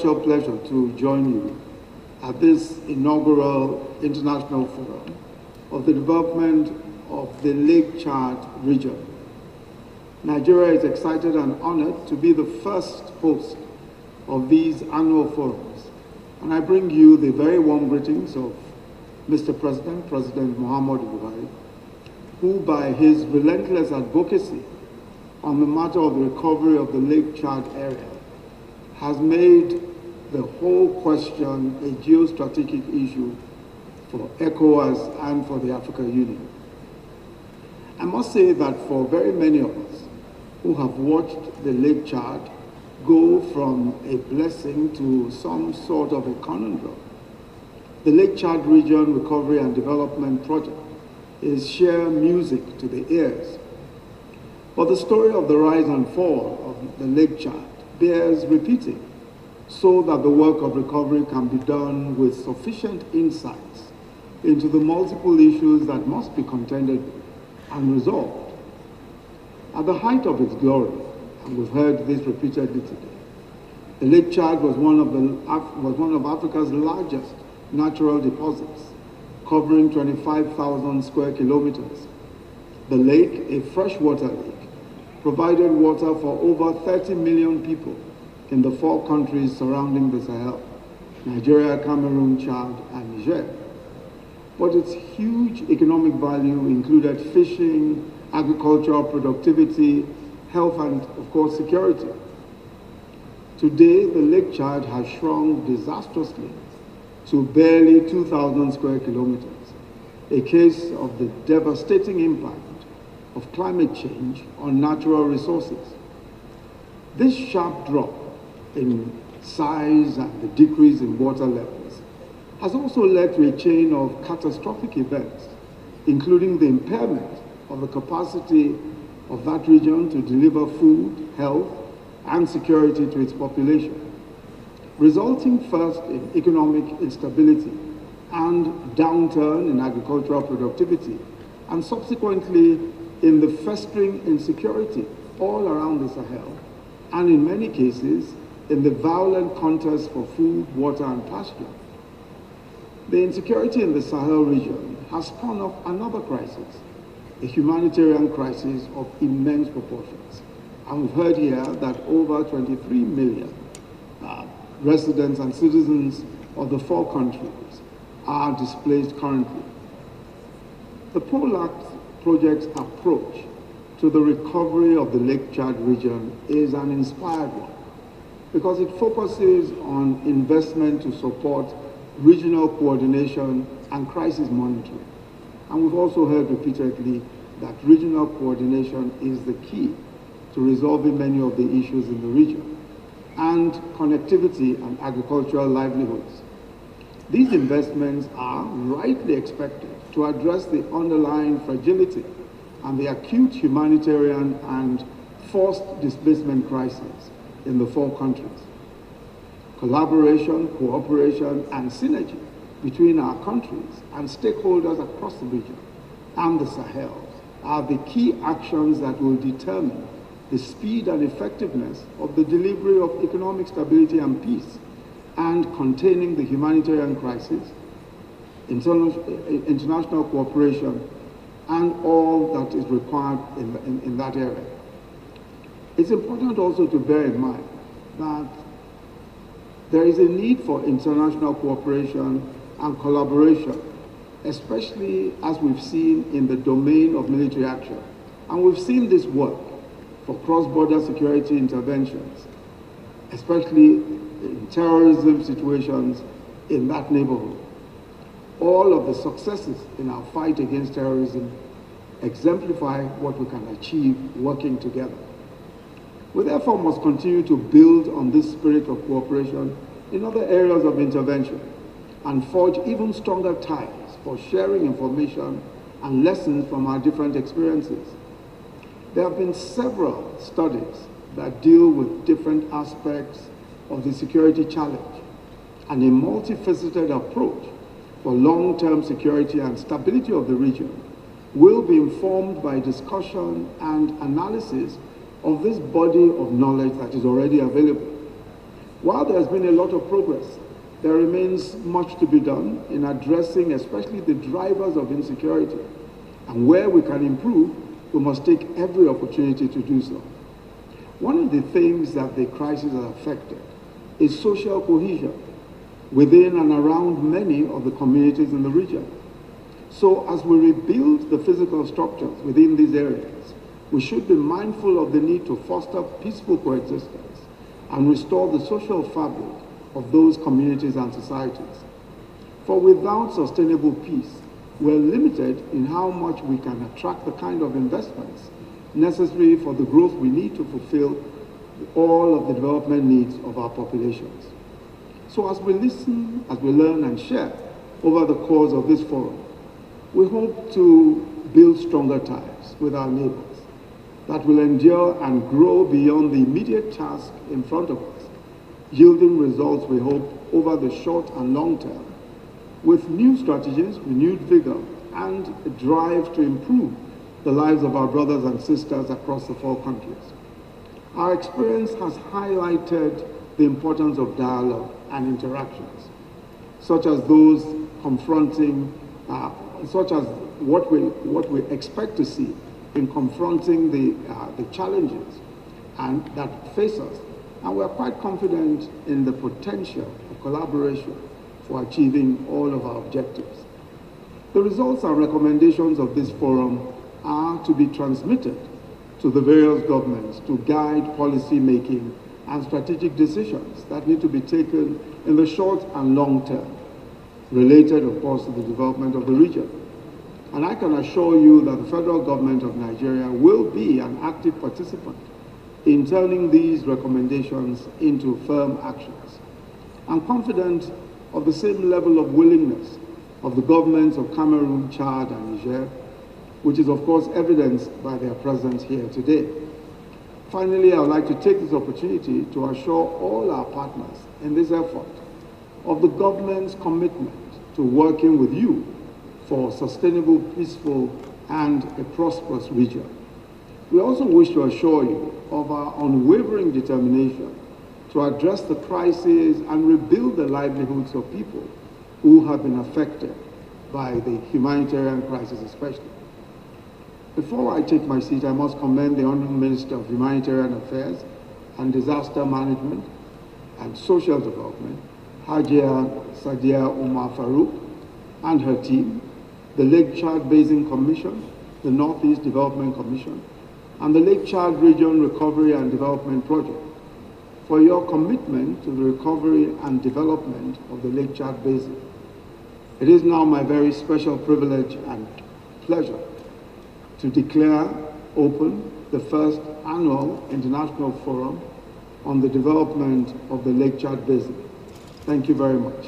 special pleasure to join you at this inaugural International Forum of the Development of the Lake Chad region. Nigeria is excited and honored to be the first host of these annual forums, and I bring you the very warm greetings of Mr. President, President Muhammadu Buhari, who by his relentless advocacy on the matter of the recovery of the Lake Chad area has made the whole question a geostrategic issue for ECOWAS and for the African Union. I must say that for very many of us who have watched the Lake Chad go from a blessing to some sort of a conundrum, the Lake Chad Region Recovery and Development Project is sheer music to the ears. But the story of the rise and fall of the Lake Chad bears repeating so that the work of recovery can be done with sufficient insights into the multiple issues that must be contended with and resolved. At the height of its glory, and we've heard this repeatedly today, the Lake Chad was one of Africa's largest natural deposits, covering 25,000 square kilometers. The lake, a freshwater lake, provided water for over 30 million people in the 4 countries surrounding the Sahel: Nigeria, Cameroon, Chad, and Niger. But its huge economic value included fishing, agricultural productivity, health, and of course security. Today, the Lake Chad has shrunk disastrously to barely 2,000 square kilometers, a case of the devastating impact of climate change on natural resources. This sharp drop in size and the decrease in water levels has also led to a chain of catastrophic events, including the impairment of the capacity of that region to deliver food, health, and security to its population, resulting first in economic instability and downturn in agricultural productivity, and subsequently in the festering insecurity all around the Sahel, and in many cases in the violent contest for food, water, and pasture. The insecurity in the Sahel region has spun up another crisis, a humanitarian crisis of immense proportions. And we've heard here that over 23 million residents and citizens of the 4 countries are displaced currently. The POLAC project's approach to the recovery of the Lake Chad region is an inspired one because it focuses on investment to support regional coordination and crisis monitoring. And we've also heard repeatedly that regional coordination is the key to resolving many of the issues in the region, and connectivity and agricultural livelihoods. These investments are rightly expected to address the underlying fragility and the acute humanitarian and forced displacement crisis in the 4 countries. Collaboration, cooperation, and synergy between our countries and stakeholders across the region and the Sahel are the key actions that will determine the speed and effectiveness of the delivery of economic stability and peace, and containing the humanitarian crisis, international cooperation, and all that is required in that area. It's important also to bear in mind that there is a need for international cooperation and collaboration, especially as we've seen in the domain of military action. And we've seen this work for cross-border security interventions, especially in terrorism situations in that neighborhood. All of the successes in our fight against terrorism exemplify what we can achieve working together. We therefore must continue to build on this spirit of cooperation in other areas of intervention and forge even stronger ties for sharing information and lessons from our different experiences. There have been several studies that deal with different aspects of the security challenge, and a multifaceted approach for long-term security and stability of the region will be informed by discussion and analysis of this body of knowledge that is already available. While there's been a lot of progress, there remains much to be done in addressing especially the drivers of insecurity. And where we can improve, we must take every opportunity to do so. One of the things that the crisis has affected is social cohesion within and around many of the communities in the region. So as we rebuild the physical structures within these areas, we should be mindful of the need to foster peaceful coexistence and restore the social fabric of those communities and societies. For without sustainable peace, we're limited in how much we can attract the kind of investments necessary for the growth we need to fulfill all of the development needs of our populations. So as we listen, as we learn and share over the course of this forum, we hope to build stronger ties with our neighbors that will endure and grow beyond the immediate task in front of us, yielding results, we hope, over the short and long term, with new strategies, renewed vigor, and a drive to improve the lives of our brothers and sisters across the 4 countries. Our experience has highlighted the importance of dialogue and interactions, such as those confronting, such as what we expect to see in confronting the challenges that face us. And we're quite confident in the potential of collaboration for achieving all of our objectives. The results and recommendations of this forum are to be transmitted to the various governments to guide policy making and strategic decisions that need to be taken in the short and long term, related, of course, to the development of the region. And I can assure you that the federal government of Nigeria will be an active participant in turning these recommendations into firm actions. I'm confident of the same level of willingness of the governments of Cameroon, Chad, and Niger, which is of course evidenced by their presence here today. Finally, I would like to take this opportunity to assure all our partners in this effort of the government's commitment to working with you for sustainable, peaceful, and a prosperous region. We also wish to assure you of our unwavering determination to address the crisis and rebuild the livelihoods of people who have been affected by the humanitarian crisis especially. Before I take my seat, I must commend the Honourable Minister of Humanitarian Affairs and Disaster Management and Social Development, Hajia Sadia Umar Farouk, and her team, the Lake Chad Basin Commission, the Northeast Development Commission, and the Lake Chad Region Recovery and Development Project for your commitment to the recovery and development of the Lake Chad Basin. It is now my very special privilege and pleasure to declare open the first annual International Forum on the Development of the Lake Chad Basin. Thank you very much.